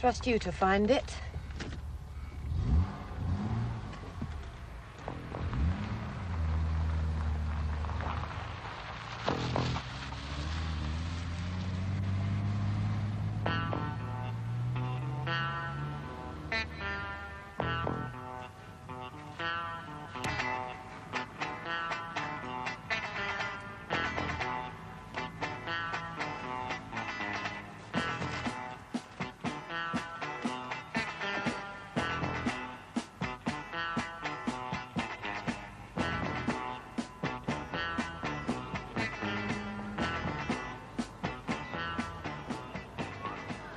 Trust you to find it.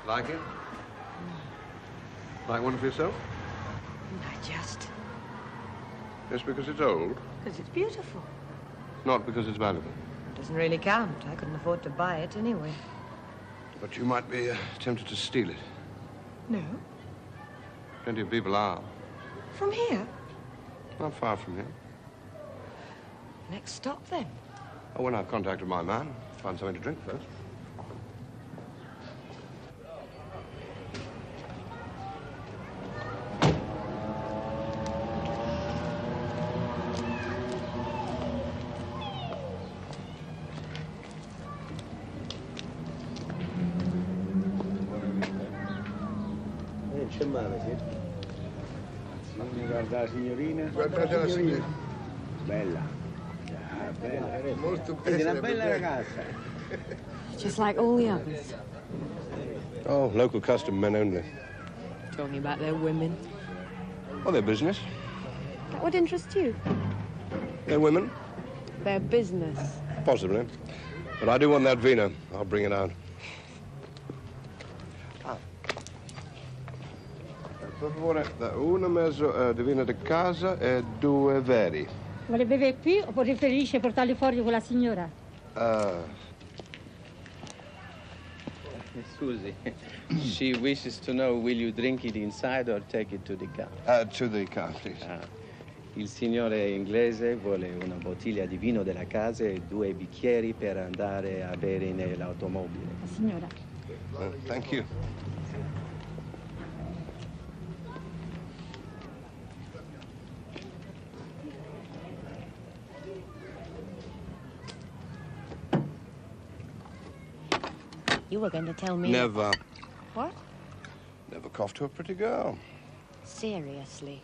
Like it? Like one for yourself? I just... Just because it's old? Because it's beautiful. Not because it's valuable? Doesn't really count. I couldn't afford to buy it anyway. But you might be tempted to steal it. No. Plenty of people are. From here? Not far from here. Next stop, then. Oh, when I've contacted my man, find something to drink first. C'è male, sì? Guarda la signorina. Guardate la signorina. Bella. Bella. Molto È una bella. bella ragazza. Just like all the others. Oh, local custom, men only. Talking about their women. Well, their business. That would interest you. They're women? Their business. Possibly. But I do want that vino. I'll bring it out. Per favore, uno mezzo di vino di casa e due veri. Vuole bere qui o preferisce portarli fuori con la signora? Scusi, she wishes to know, will you drink it inside or take it to the car? To the car, please. Il signore inglese vuole una bottiglia di vino della casa e 2 bicchieri per andare a bere nell'automobile. La signora. Thank you. You were going to tell me... Never. What? Never coughed to a pretty girl. Seriously.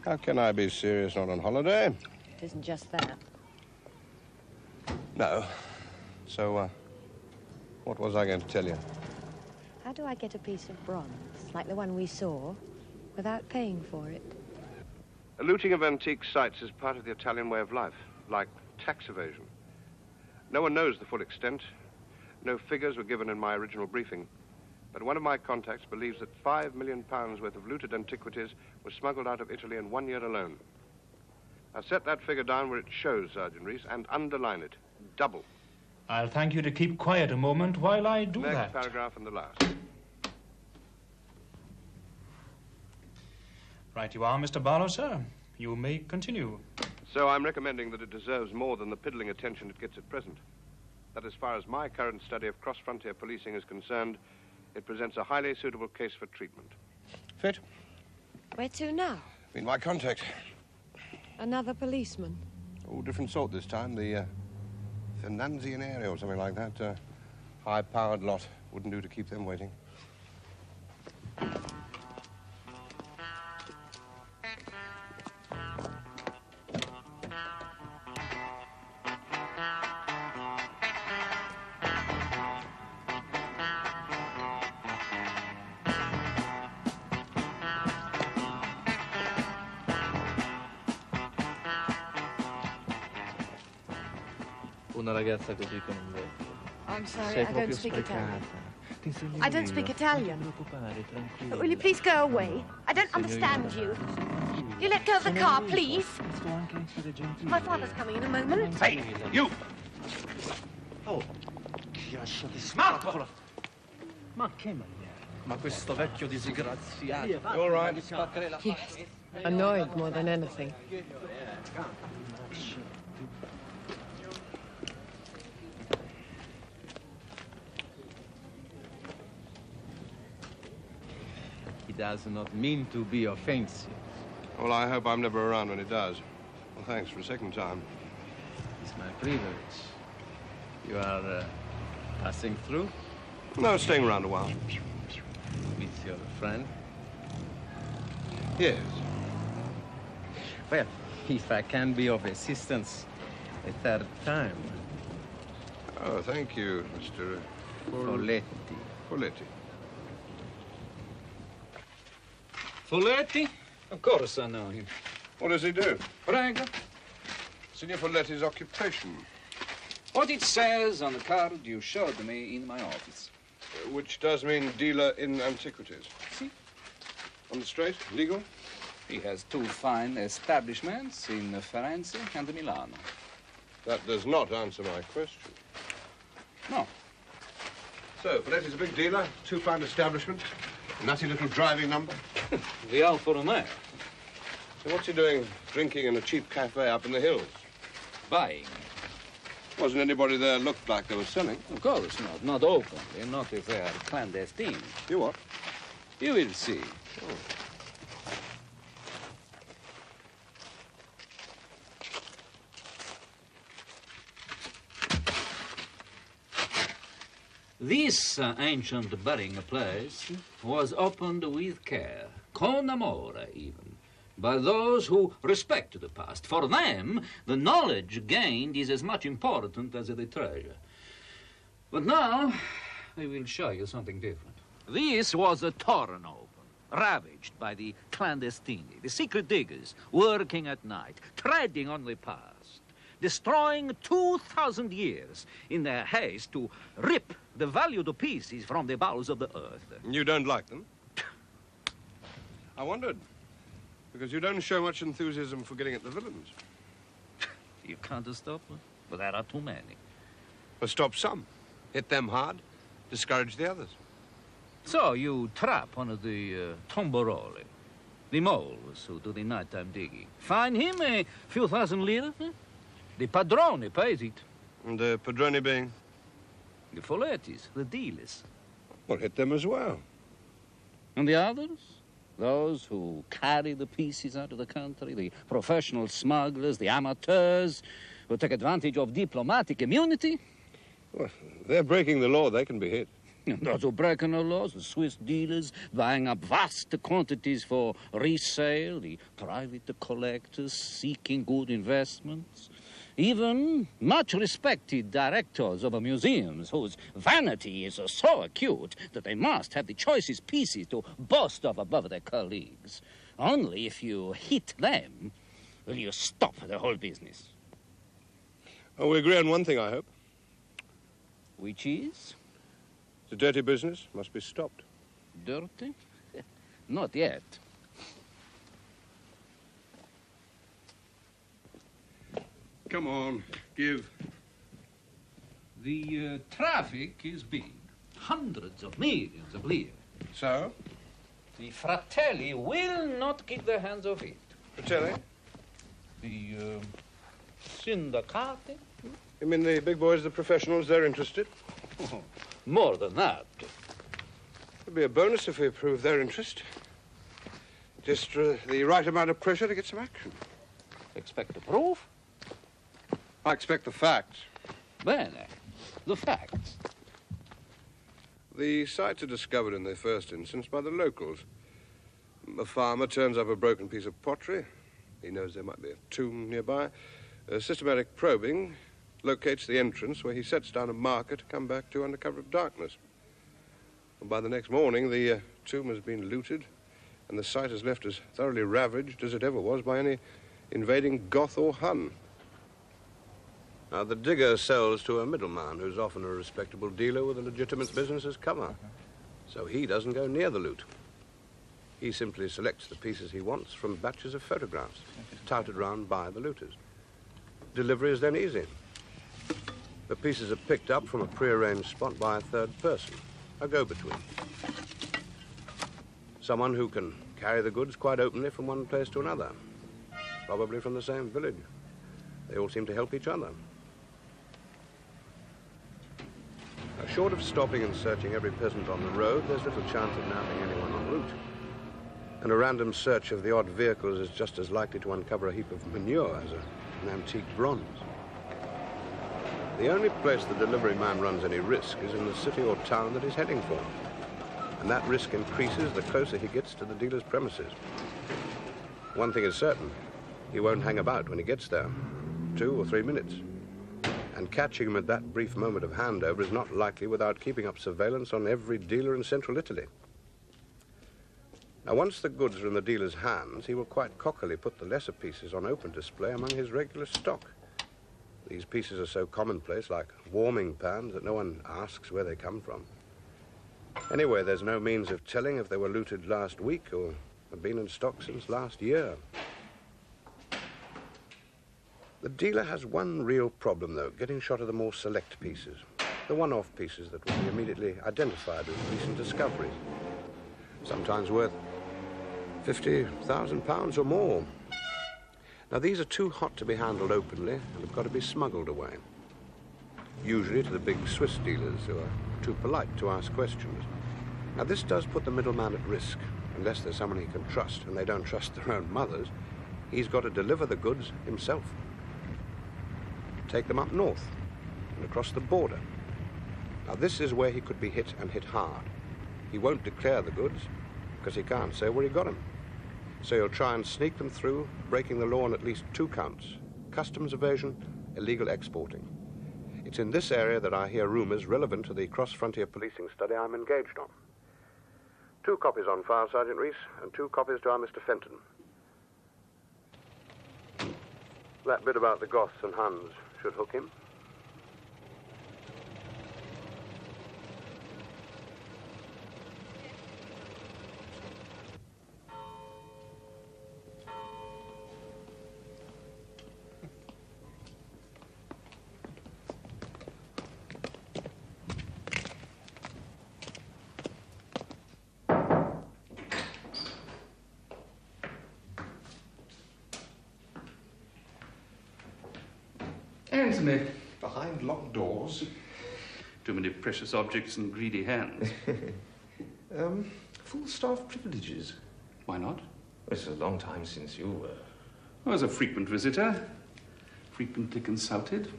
How can I be serious not on holiday? It isn't just that. No. So, what was I going to tell you? How do I get a piece of bronze, like the one we saw, without paying for it? Looting of antique sites is part of the Italian way of life, like tax evasion. No one knows the full extent. No figures were given in my original briefing. But one of my contacts believes that £5 million worth of looted antiquities was smuggled out of Italy in 1 year alone. Now set that figure down where it shows, Sergeant Reese, and underline it. Double. I'll thank you to keep quiet a moment while I do that. Next paragraph and the last. Right you are, Mr. Barlow, sir. You may continue. So I'm recommending that it deserves more than the piddling attention it gets at present. That as far as my current study of cross-frontier policing is concerned, it presents a highly suitable case for treatment. Fit? Where to now? Been my contact. Another policeman? Oh, different sort this time. The Finanzianieri or something like that. High-powered lot. Wouldn't do to keep them waiting. Una ragazza così con un vecchio. I'm sorry, Sei I don't proprio speak sprecata. Italian. Ti insegno I don't io. speak Italian. Non ti preoccupare, tranquilla. Will you please go away? I don't understand you. You let go of the car, please. Sto anche a essere gentile. My father's coming in a moment. Hey, you! Oh, chiascia disgraziato. Ma che maniera? Ma questo vecchio disgraziato. All right. Yes. Annoyed more than anything. he does not mean to be offensive. Well, I hope I'm never around when he does. Well, thanks for a second time. It's my privilege. You are passing through No, staying around a while. with your friend? Yes. Well, if I can be of assistance a third time. Oh, thank you, Mr. Folletti. Folletti. Folletti? Of course I know him. What does he do? Prego. Signor Folletti's occupation, What it says on the card you showed me in my office. which does mean dealer in antiquities. Si. On the straight, legal? He has 2 fine establishments in Firenze and Milano. That does not answer my question. No. So, Folletti's a big dealer, 2 fine establishments, nutty little driving number. The Alfa Romeo. So what's he doing drinking in a cheap cafe up in the hills? Buying. Wasn't anybody there looked like they were selling? Of course not. Not openly. Not if they are clandestine. You what? You will see. This ancient burying place was opened with care, con amore even, by those who respect the past. For them, the knowledge gained is as much important as the treasure. But now, I will show you something different. This was a torn open, ravaged by the clandestini, the secret diggers, working at night, treading on the past, destroying 2,000 years in their haste to rip the valued pieces from the bowels of the earth. You don't like them? I wondered. Because you don't show much enthusiasm for getting at the villains. You can't stop them, but there are too many. Well, stop some. Hit them hard. Discourage the others. So you trap one of the tomboroli, the moles who do the nighttime digging. Fine him a few thousand lire. The padrone pays it. And the padrone being? The Follettis, the dealers. Well, hit them as well. And the others? Those who carry the pieces out of the country, the professional smugglers, the amateurs, who take advantage of diplomatic immunity. Well, they're breaking the law. They can be hit. And those who break no laws, the Swiss dealers buying up vast quantities for resale, the private collectors seeking good investments, even much respected directors of museums whose vanity is so acute that they must have the choicest pieces to boast of above their colleagues. Only if you hit them will you stop the whole business. Oh, we agree on one thing, I hope. Which is? The dirty business must be stopped. Dirty? Not yet. Come on, give. The traffic is big. Hundreds of millions of lire. So? The Fratelli will not keep their hands off it. Fratelli? The Syndicati? You mean the big boys, the professionals, they're interested? More than that. It'd be a bonus if we prove their interest. Just the right amount of pressure to get some action. Expect the proof? I expect the facts. Bene. The facts. The sites are discovered in the first instance by the locals. A farmer turns up a broken piece of pottery. He knows there might be a tomb nearby. Systematic probing locates the entrance where he sets down a marker to come back to under cover of darkness. And by the next morning, the tomb has been looted, and the site is left as thoroughly ravaged as it ever was by any invading Goth or Hun. Now, the digger sells to a middleman who's often a respectable dealer with a legitimate business as cover. So he doesn't go near the loot. He simply selects the pieces he wants from batches of photographs, touted round by the looters. Delivery is then easy. The pieces are picked up from a prearranged spot by a third person, a go-between. Someone who can carry the goods quite openly from one place to another, probably from the same village. They all seem to help each other. Now, short of stopping and searching every peasant on the road, there's little chance of nabbing anyone en route. And a random search of the odd vehicles is just as likely to uncover a heap of manure as an antique bronze. The only place the delivery man runs any risk is in the city or town that he's heading for. And that risk increases the closer he gets to the dealer's premises. One thing is certain, he won't hang about when he gets there. 2 or 3 minutes. And catching him at that brief moment of handover is not likely without keeping up surveillance on every dealer in central Italy. Now, once the goods are in the dealer's hands, he will quite cockily put the lesser pieces on open display among his regular stock. These pieces are so commonplace, like warming pans, that no one asks where they come from. Anyway, there's no means of telling if they were looted last week or have been in stock since last year. The dealer has one real problem, though, getting shot of the more select pieces, the one-off pieces that will be immediately identified as recent discoveries, sometimes worth £50,000 or more. Now, these are too hot to be handled openly and have got to be smuggled away, usually to the big Swiss dealers who are too polite to ask questions. Now, this does put the middleman at risk. Unless there's someone he can trust, and they don't trust their own mothers, he's got to deliver the goods himself. Take them up north and across the border. Now, this is where he could be hit and hit hard. He won't declare the goods because he can't say where he got them. So he'll try and sneak them through, breaking the law on at least 2 counts: customs evasion, illegal exporting. It's in this area that I hear rumors relevant to the cross-frontier policing study I'm engaged on. 2 copies on file, Sergeant Reese, and 2 copies to our Mr. Fenton. That bit about the Goths and Huns should hook him. Anthony, behind locked doors. Too many precious objects and greedy hands. Full staff privileges. Why not? It's a long time since you were. I was a frequent visitor, frequently consulted.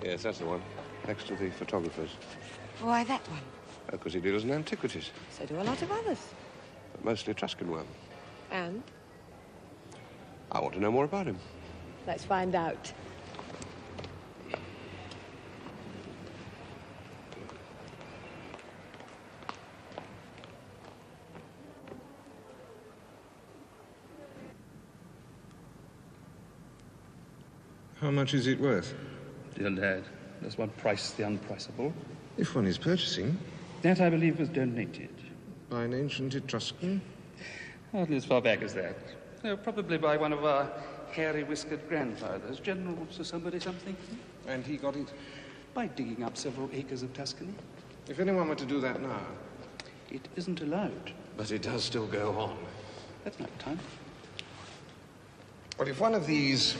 Yes, that's the one, next to the photographer's. Why that one? Because he deals in antiquities. So do a lot of others. But mostly Etruscan ones. And? I want to know more about him. Let's find out. How much is it worth? Dear lad, does one price the unpriceable? If one is purchasing. That, I believe, was donated. By an ancient Etruscan? Hardly as far back as that. Probably by one of our hairy-whiskered grandfathers, generals or somebody something. And he got it? By digging up several acres of Tuscany. If anyone were to do that now? It isn't allowed. But it does still go on. That's not time. Well, if one of these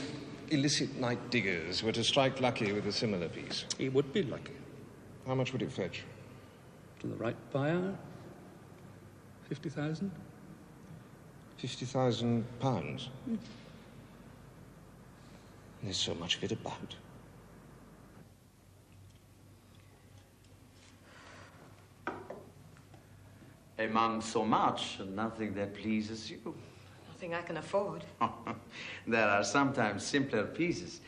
illicit night diggers were to strike lucky with a similar piece... He would be lucky. How much would it fetch? To the right buyer, 50,000. 50,000 pounds? There's so much of it about. Among so much, nothing that pleases you. Nothing I can afford. There are sometimes simpler pieces.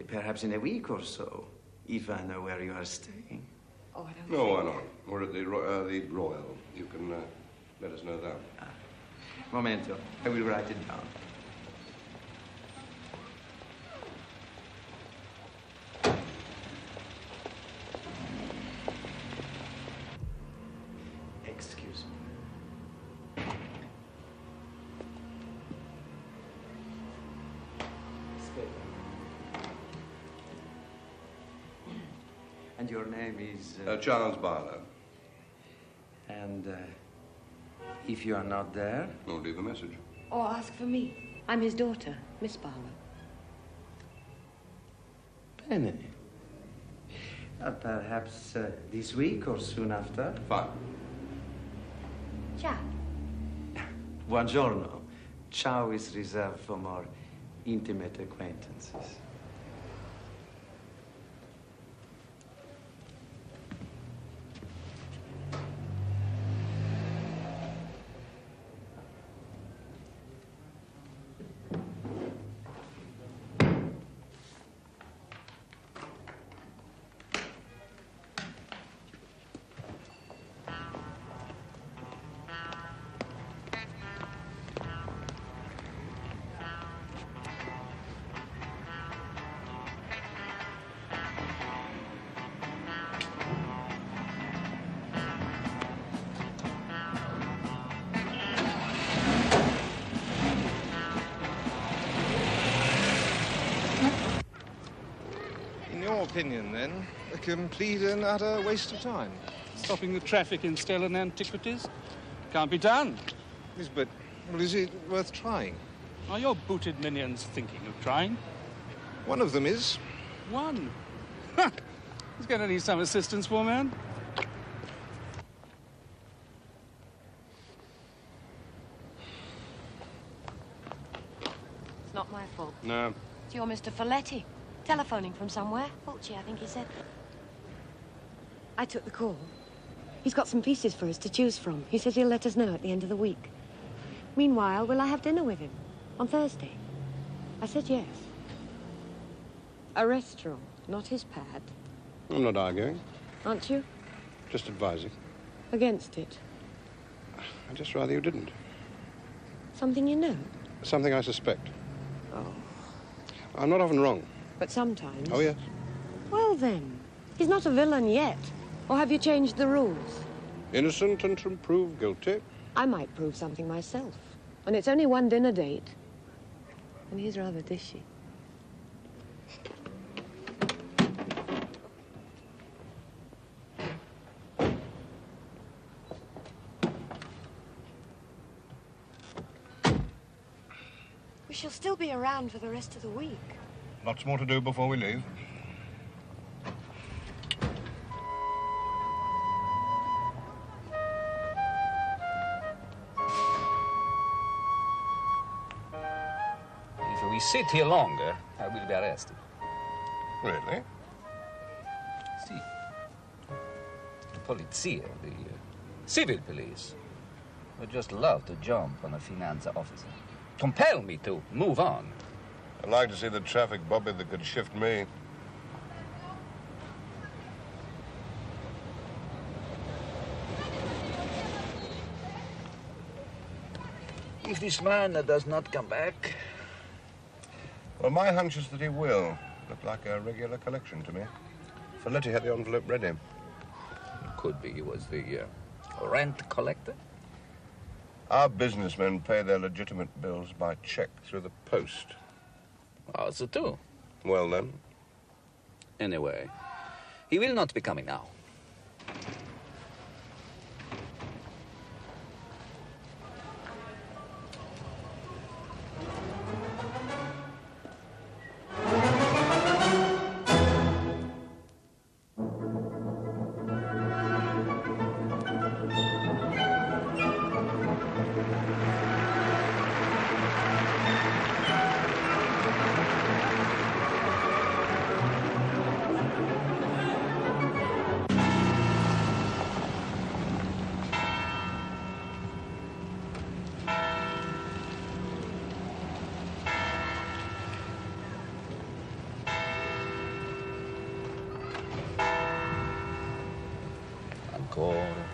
Perhaps in a week or so, if I know where you are staying. Oh, I don't No, think... why not? We're at the Royal. You can let us know that. Momento. I will write it down. Excuse me. And your name is... Charles Barlow. And if you are not there... I'll leave a message. Or ask for me. I'm his daughter, Miss Barlow. Bene. Perhaps this week or soon after? Fine. Ciao. Buongiorno. Ciao is reserved for more intimate acquaintances. In your opinion, then, a complete and utter waste of time. Stopping the traffic in stolen antiquities? Can't be done. Yes, but well, is it worth trying? Are your booted minions thinking of trying? One of them is. One? He's going to need some assistance, poor man. It's not my fault. No. It's your Mr. Folletti. Telephoning from somewhere. Fulci, I think he said. I took the call. He's got some pieces for us to choose from. He says he'll let us know at the end of the week. Meanwhile, will I have dinner with him? On Thursday? I said yes. A restaurant, not his pad. I'm not arguing. Aren't you? Just advising. Against it. I'd just rather you didn't. Something you know? Something I suspect. Oh. I'm not often wrong. But sometimes. Oh, yes. Well, then. He's not a villain yet. Or have you changed the rules? Innocent until proved guilty. I might prove something myself. And it's only one dinner date. And he's rather dishy. We shall still be around for the rest of the week. Lots more to do before we leave. If we sit here longer, I will be arrested. Really? See, the polizia, the civil police, would just love to jump on a finanza officer. Compel me to move on. I'd like to see the traffic bobby that could shift me. If this man does not come back... Well, my hunch is that he will. Looked like a regular collection to me. Folletti had the envelope ready. Could be he was the rent collector. Our businessmen pay their legitimate bills by check through the post. Also too. Well, then. Anyway, he will not be coming now.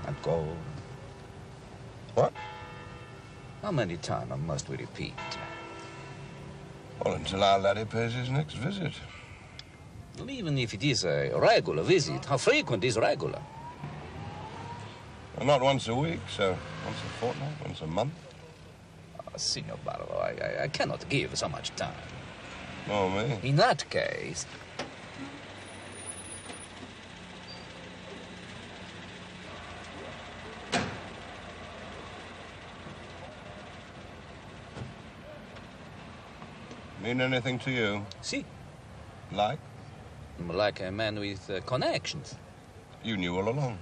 Ancora. What? How many times must we repeat? Well, until our laddie pays his next visit. Well, even if it is a regular visit, how frequent is regular? Well, not once a week, so once a fortnight, once a month. Signor Barlow, I cannot give so much time. Oh, me? In that case... Mean anything to you? Si. Like? Like a man with connections. You knew all along.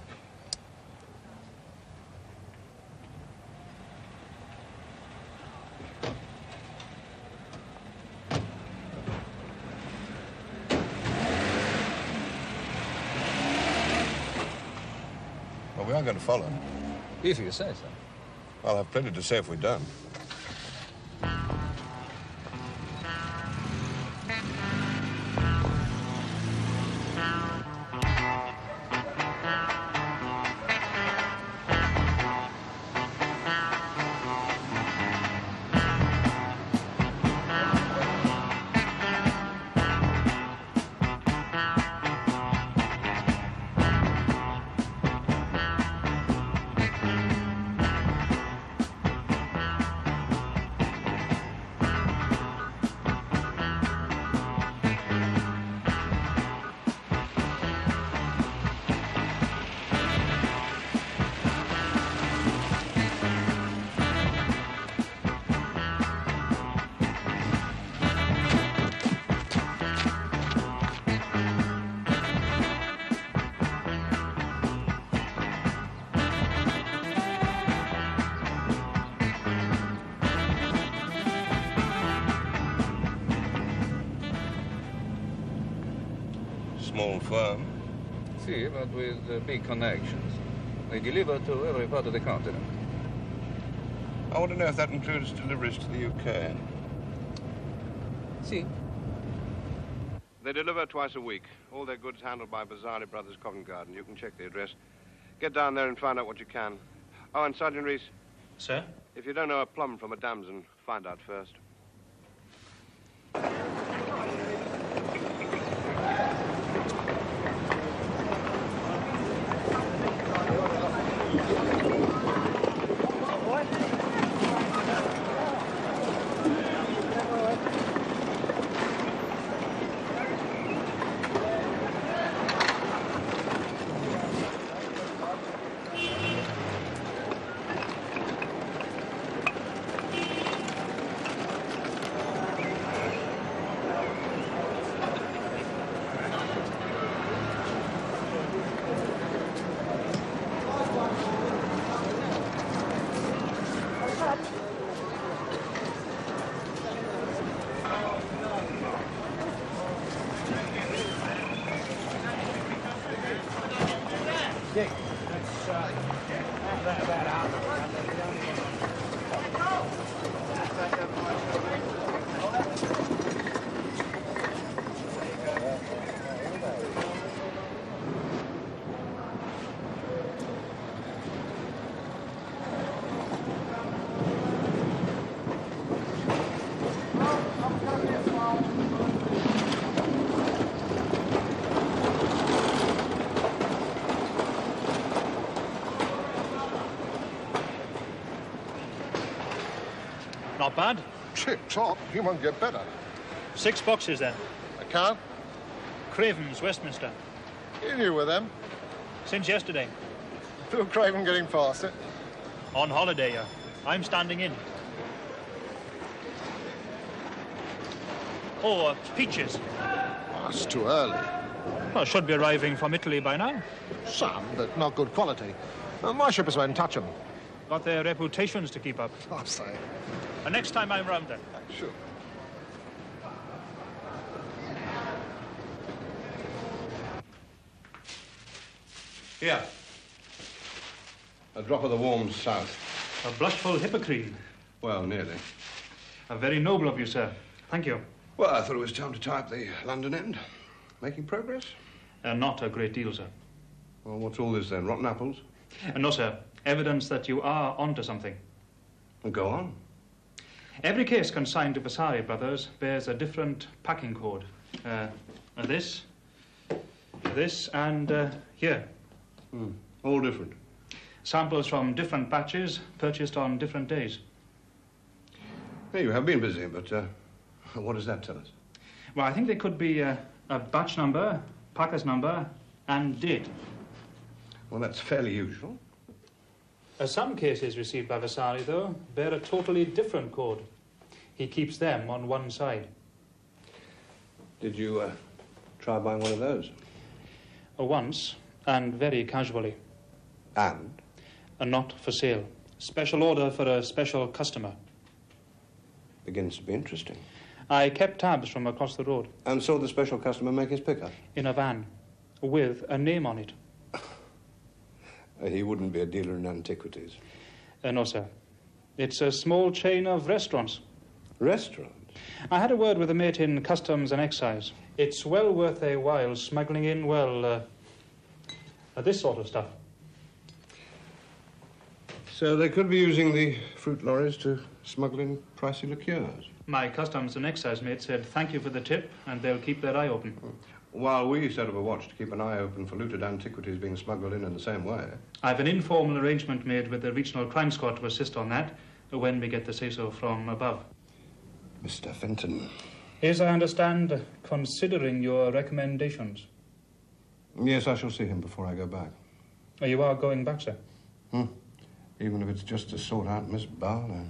Well, we are going to follow. If you say so. I'll have plenty to say if we don't. Small firm. Si, but with big connections. They deliver to every part of the continent. I want to know if that includes deliveries to the UK. Si. They deliver twice a week. All their goods handled by Vasari Brothers, Covent Garden. You can check the address. Get down there and find out what you can. Oh, and Sergeant Reese. Sir? If you don't know a plum from a damson, find out first. Dick, let's that about out. Not bad. Tip-top. You won't get better. 6 boxes then. I can't. Craven's, Westminster. You knew with them. Since yesterday. Bill Craven getting past it. On holiday, yeah. I'm standing in. Oh, peaches. Oh, it's too early. Well, should be arriving from Italy by now. Some, but not good quality. My shippers won't touch them. Got their reputations to keep up. I say. And next time I'm round then. Sure. Here. A drop of the warm south. A blushful hypocrite. Well, nearly. Very noble of you, sir. Thank you. Well, I thought it was time to tie up the London end. Making progress? Not a great deal, sir. Well, what's all this then? Rotten apples? No, sir. Evidence that you are onto something. Well, go on. Every case consigned to Vasari Brothers bears a different packing code. This, and here. All different. Samples from different batches purchased on different days. Hey, you have been busy, but what does that tell us? Well, I think there could be a batch number, packer's number, and date. Well, that's fairly usual. Some cases received by Vasari, though, bear a totally different code. He keeps them on one side. Did you try buying one of those? Once, and very casually. And? Not for sale. Special order for a special customer. Begins to be interesting. I kept tabs from across the road. And saw the special customer make his pickup? In a van, with a name on it. He wouldn't be a dealer in antiquities. No, sir. It's a small chain of restaurants. Restaurants? I had a word with a mate in Customs and Excise. It's well worth a while smuggling in, this sort of stuff. So they could be using the fruit lorries to smuggle in pricey liqueurs? My Customs and Excise mate said thank you for the tip, and they'll keep their eye open. While we set up a watch to keep an eye open for looted antiquities being smuggled in the same way. I've an informal arrangement made with the regional crime squad to assist on that when we get the say-so from above. Mr. Fenton. Is, I understand, considering your recommendations. Yes, I shall see him before I go back. Oh, you are going back, sir? Even if it's just to sort out Miss Barlow.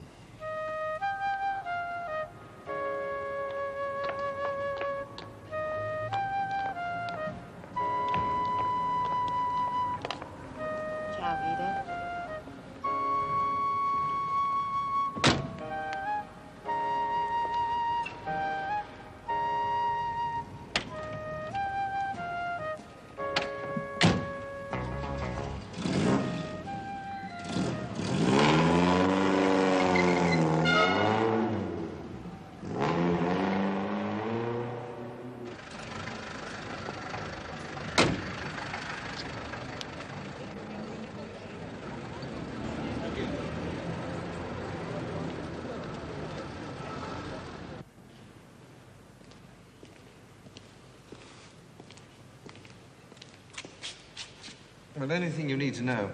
Well, anything you need to know.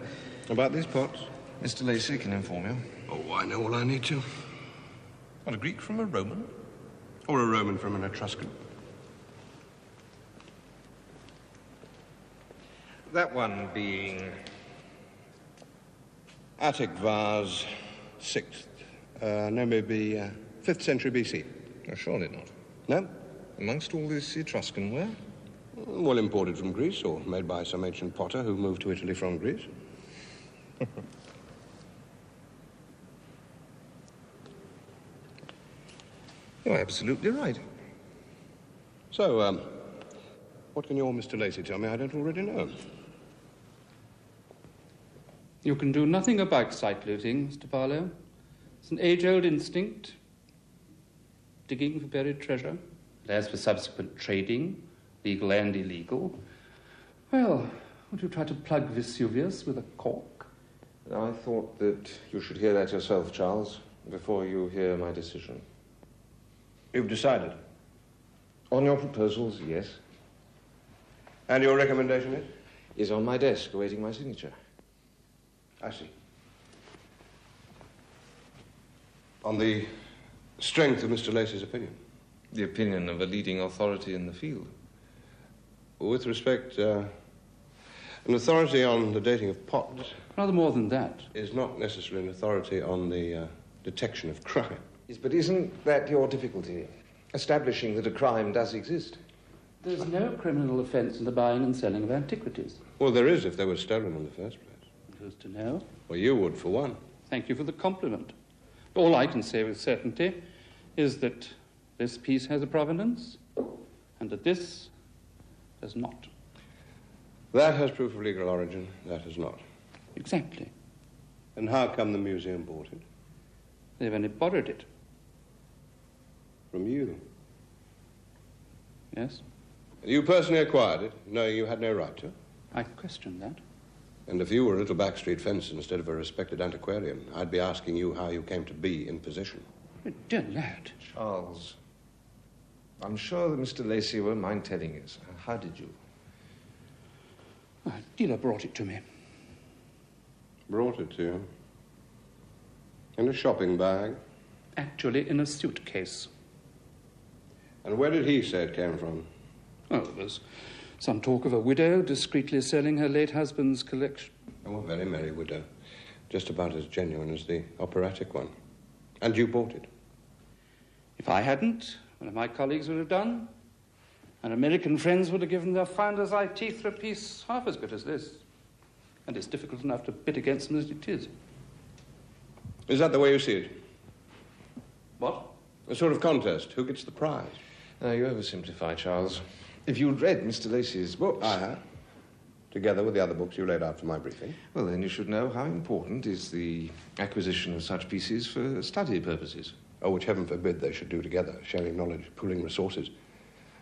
About these pots? Mr. Lacey can inform you. Oh, I know all I need to. What, a Greek from a Roman? Or a Roman from an Etruscan. That one being... Attic vase, 6th. No, maybe 5th century BC. Oh, surely not. No? Amongst all this Etruscan ware? Well, imported from Greece, or made by some ancient potter who moved to Italy from Greece. You're absolutely right. So, what can your Mr. Lacey tell me I don't already know? You can do nothing about site looting, Mr. Barlow. It's an age-old instinct, digging for buried treasure. And as for subsequent trading, legal and illegal, well, would you try to plug Vesuvius with a cork? I thought that you should hear that yourself, Charles, before you hear my decision. You've decided? On your proposals, yes. And your recommendation is? Is on my desk, awaiting my signature. I see. On the strength of Mr. Lacey's opinion? The opinion of a leading authority in the field. With respect, an authority on the dating of pots... Rather more than that. ...is not necessarily an authority on the detection of crime. Yes, but isn't that your difficulty? Establishing that a crime does exist. There's no criminal offence in the buying and selling of antiquities. Well, there is if they were stolen in the first place. Who's to know? Well, you would, for one. Thank you for the compliment. All I can say with certainty is that this piece has a provenance and that this does not. That has proof of legal origin, that has not. Exactly. And how come the museum bought it? They've only borrowed it. From you? Yes. You personally acquired it, knowing you had no right to? I question that. And if you were a little backstreet fence instead of a respected antiquarian, I'd be asking you how you came to be in possession. Dear lad. Charles, I'm sure that Mr. Lacey won't mind telling you. So how did you? A dealer brought it to me. Brought it to you? In a shopping bag? Actually, in a suitcase. And where did he say it came from? Oh, there's some talk of a widow discreetly selling her late husband's collection. Oh, a very merry widow. Just about as genuine as the operatic one. And you bought it? If I hadn't, one of my colleagues would have done. Our American friends would have given their founder's eye teeth for a piece half as good as this. And it's difficult enough to bid against them as it is. Is that the way you see it? What? A sort of contest. Who gets the prize? No, you oversimplify, Charles. If you'd read Mr. Lacey's books... I have. Together with the other books you laid out for my briefing. Well, then you should know how important is the acquisition of such pieces for study purposes. Oh, which heaven forbid they should do together, sharing knowledge, pooling resources.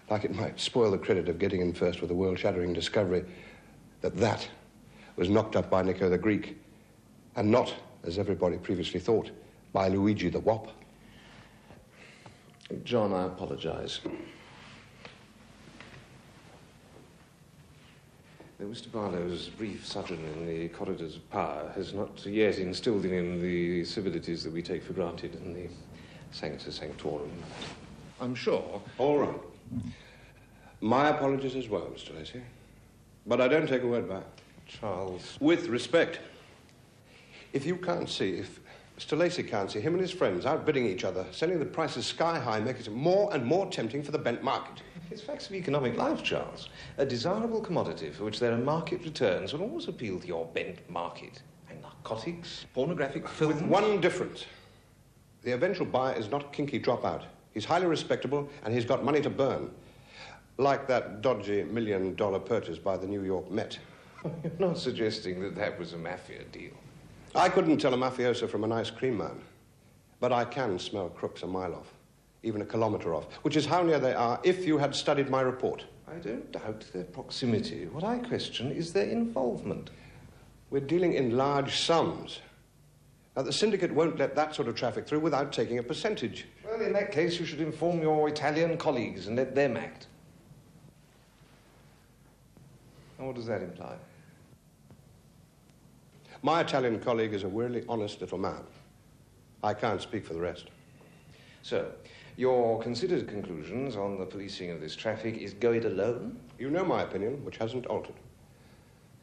Like it might spoil the credit of getting in first with a world-shattering discovery that was knocked up by Nico the Greek, and not, as everybody previously thought, by Luigi the Wop. John, I apologize. Mr. Barlow's brief sojourn in the corridors of power has not yet instilled in him the civilities that we take for granted in the Sancta Sanctorum. I'm sure. All right. My apologies as well, Mr. Lacey. But I don't take a word back. Charles. With respect. If you can't see, if Mr. Lacey can't see him and his friends outbidding each other, sending the prices sky high, making it more and more tempting for the bent market. It's facts of economic life, Charles. A desirable commodity for which there are market returns will always appeal to your bent market. And narcotics, pornographic films... With one difference. The eventual buyer is not a kinky dropout. He's highly respectable and he's got money to burn. Like that dodgy $1 million purchase by the New York Met. You're not suggesting that that was a mafia deal? I couldn't tell a mafioso from an ice cream man. But I can smell crooks a mile off. Even a kilometre off, which is how near they are if you had studied my report. I don't doubt their proximity. What I question is their involvement. We're dealing in large sums. Now, the syndicate won't let that sort of traffic through without taking a percentage. Well, in that case, you should inform your Italian colleagues and let them act. And what does that imply? My Italian colleague is a really honest little man. I can't speak for the rest. So, your considered conclusions on the policing of this traffic is go it alone? You know my opinion, which hasn't altered.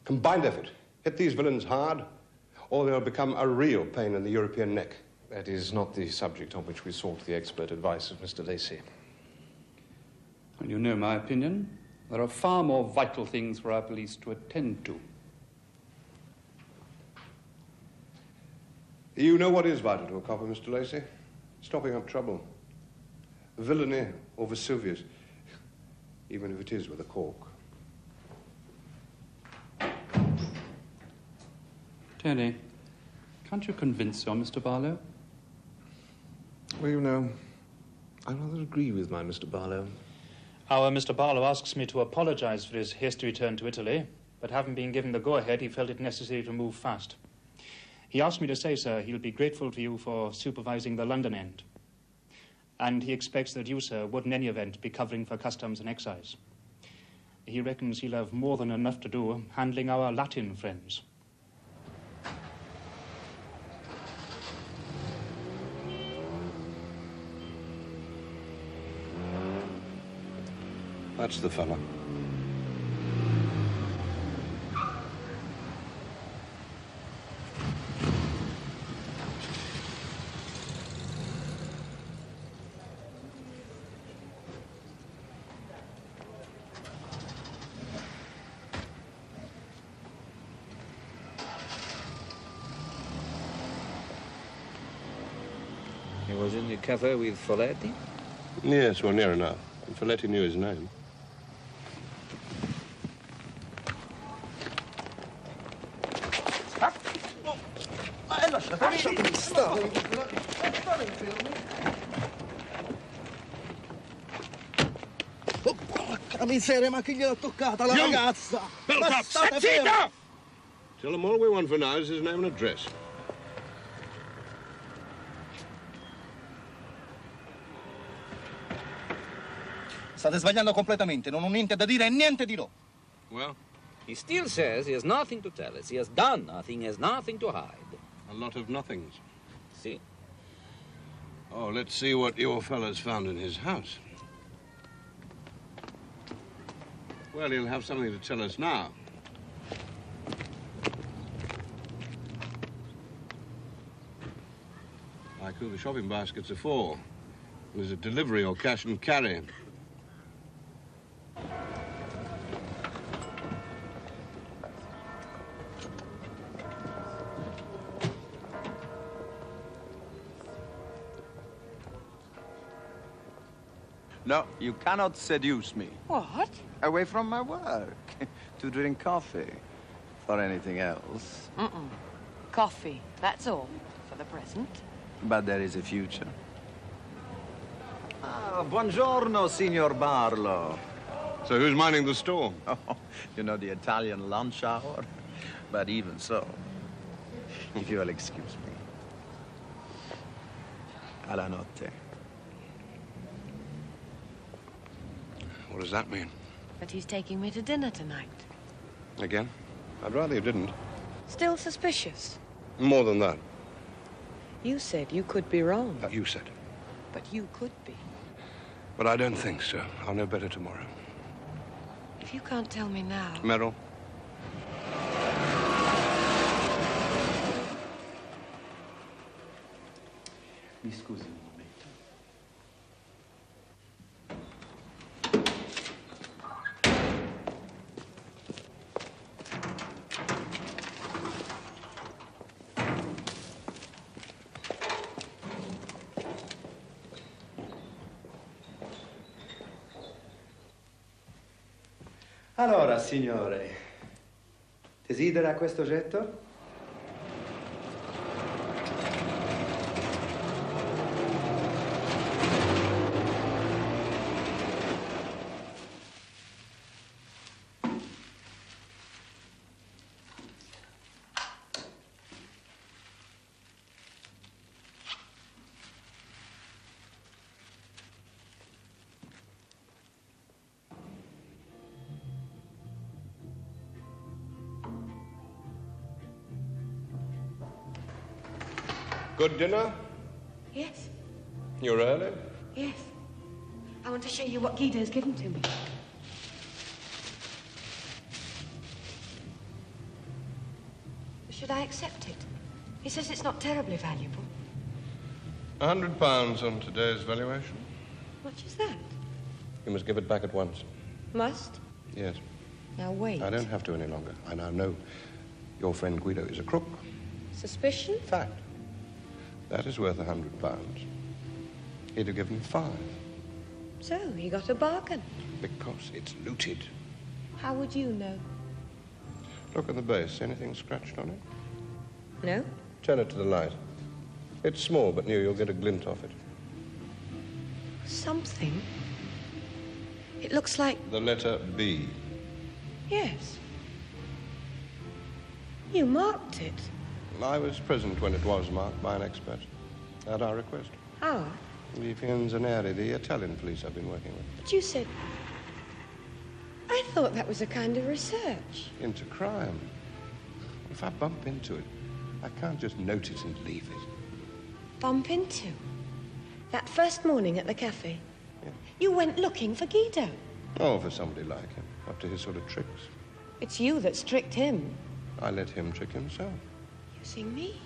Combined effort. Hit these villains hard, or they'll become a real pain in the European neck. That is not the subject on which we sought the expert advice of Mr. Lacey. And you know my opinion. There are far more vital things for our police to attend to. You know what is vital to a copper, Mr. Lacey? Stopping up trouble. Villainy or Vesuvius, even if it is with a cork. Tony, can't you convince your Mr. Barlow? Well, you know, I rather agree with my Mr. Barlow. Our Mr. Barlow asks me to apologise for his hasty return to Italy, but having been given the go-ahead, he felt it necessary to move fast. He asked me to say, sir, he'll be grateful to you for supervising the London end. And he expects that you, sir, would in any event be covering for customs and excise. He reckons he'll have more than enough to do handling our Latin friends. That's the fella. He was in the cafe with Folletti? Yes, well, near enough. And Folletti knew his name. Lasciatemi stare. Oh, porca miseria, ma chi gliel'ha toccata la ragazza? Belt Ma up! state fermi! Tell them all we want for now is his name and address. State sbagliando completamente, non ho niente da dire e niente dirò. Well? He still says he has nothing to tell us. He has done nothing, he has nothing to hide. A lot of nothings. See. Oh, let's see what your fellows found in his house. Well, he'll have something to tell us now. Like who the shopping baskets are for. There's a delivery or cash and carry. No, you cannot seduce me. What? Away from my work. To drink coffee. Or anything else. Mm-mm. Coffee, that's all, for the present. But there is a future. Ah, buongiorno, Signor Barlow. So who's minding the store? Oh, you know, the Italian lunch hour? But even so, if you will excuse me. Alla notte. What does that mean? That he's taking me to dinner tonight. Again? I'd rather you didn't. Still suspicious? More than that. You said you could be wrong. You said. But you could be. But I don't think so. I'll know better tomorrow. If you can't tell me now... Merrill? Mi scusi un momento. Allora, signore, desidera questo oggetto? Good dinner? Yes, You're early? yes. I want to show you what Guido's given to me. Should I accept it? He says it's not terribly valuable. £100 on today's valuation. How much is that? You must give it back at once. Must? Yes. Now wait. I don't have to any longer. I now know your friend Guido is a crook. Suspicion? Fact. That is worth £100. He'd have given 5. So, he got a bargain. Because it's looted. How would you know? Look at the base. Anything scratched on it? No? Turn it to the light. It's small, but new. You'll get a glint off it. Something. It looks like... The letter B. Yes. You marked it. I was present when it was marked by an expert. At our request. How? The Fianzaneri, the Italian police I've been working with. But you said... I thought that was a kind of research. Into crime. If I bump into it, I can't just note it and leave it. Bump into? That first morning at the cafe? Yeah. You went looking for Guido. Oh, for somebody like him, up to his sort of tricks. It's you that tricked him. I let him trick himself. Using me?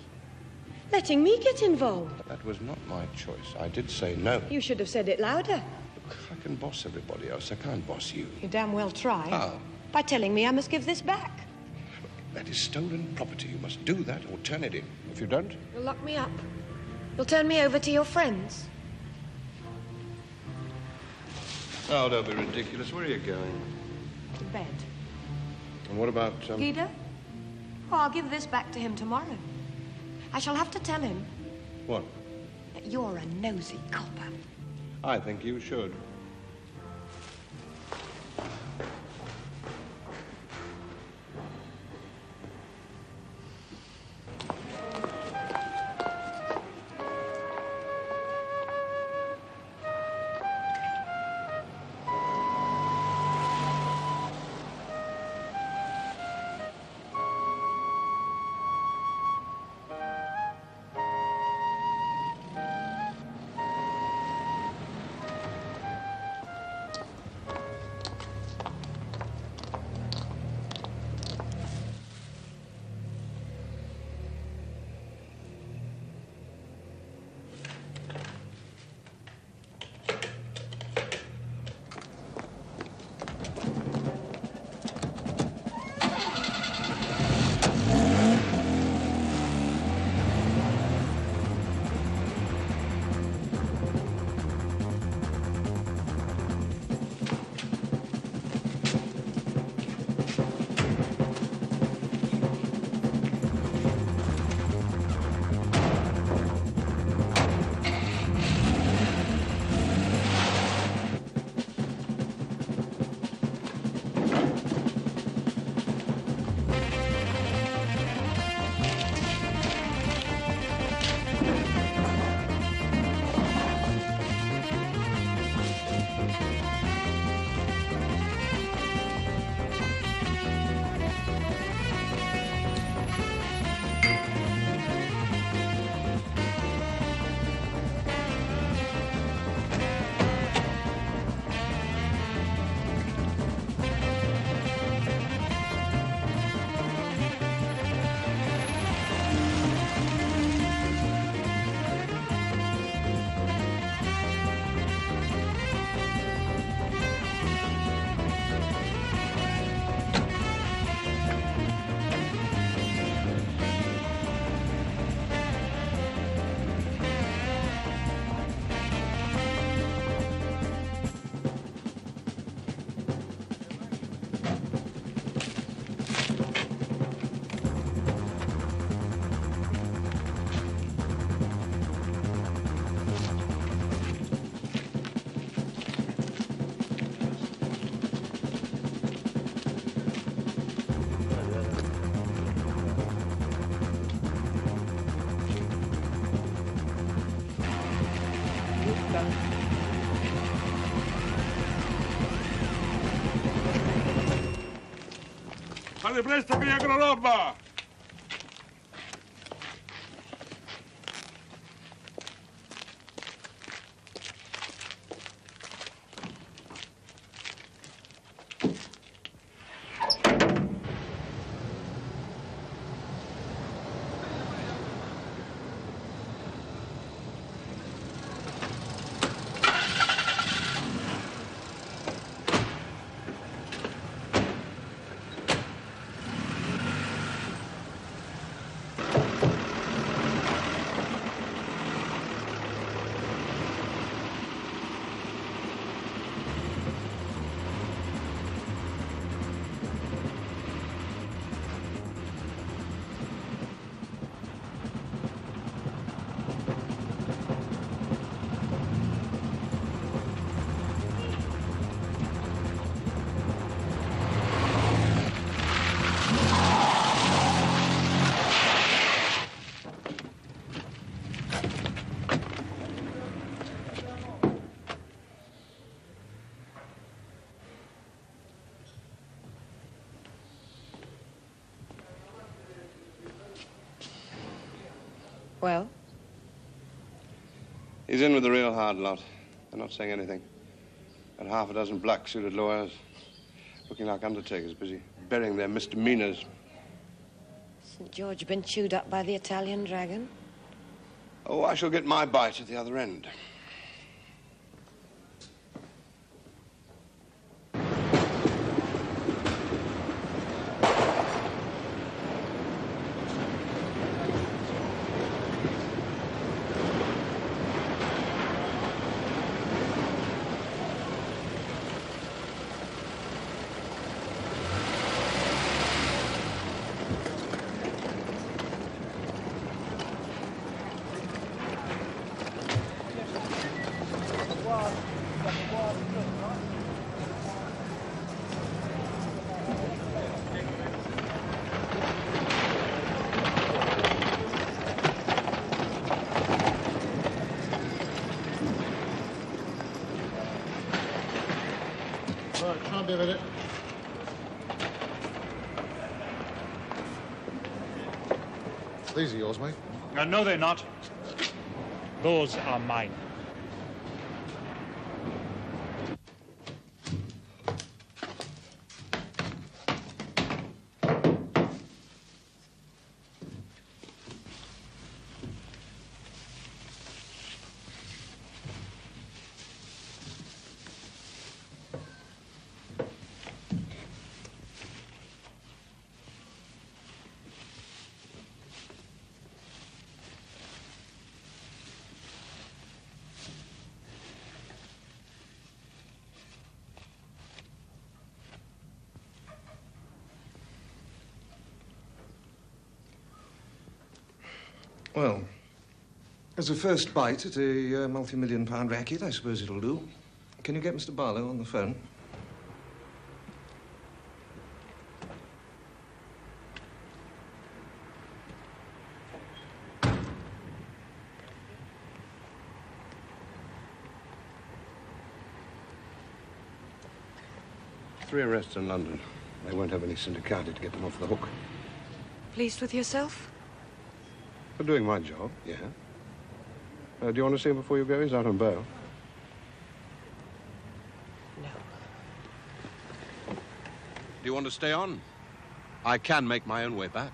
Letting me get involved? That was not my choice. I did say no. You should have said it louder. Look, I can boss everybody else. I can't boss you. You damn well try. How? By telling me I must give this back. Look, that is stolen property. You must do that or turn it in. If you don't... You'll lock me up. You'll turn me over to your friends. Oh, don't be ridiculous. Where are you going? To bed. And what about... Guido? Oh, I'll give this back to him tomorrow. I shall have to tell him What? that you're a nosy copper. I think you should. padre, prestami la roba! Well? He's in with the real hard lot. They're not saying anything. And half a dozen black-suited lawyers, looking like undertakers, busy burying their misdemeanors. St. George been chewed up by the Italian dragon? Oh, I shall get my bite at the other end. Right, try and be a minute. These are yours, mate. No, they're not. Those are mine. Well, as a first bite at a multi-million-pound racket, I suppose it'll do. Can you get Mr. Barlow on the phone? Three arrests in London. They won't have any syndicati to get them off the hook. Pleased with yourself? For doing my job, yeah. Do you want to see him before you go? He's out on bail. No. Do you want to stay on? I can make my own way back.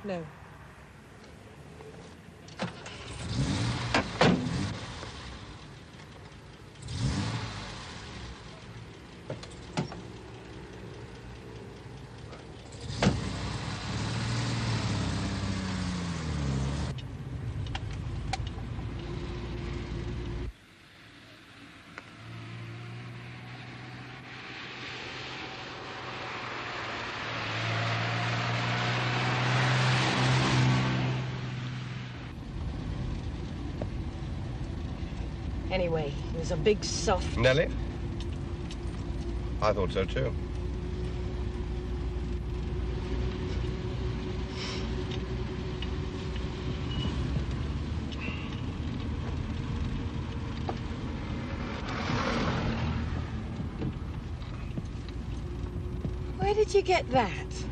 No. Anyway, he was a big soft... Nellie? I thought so, too. Where Where did you get that?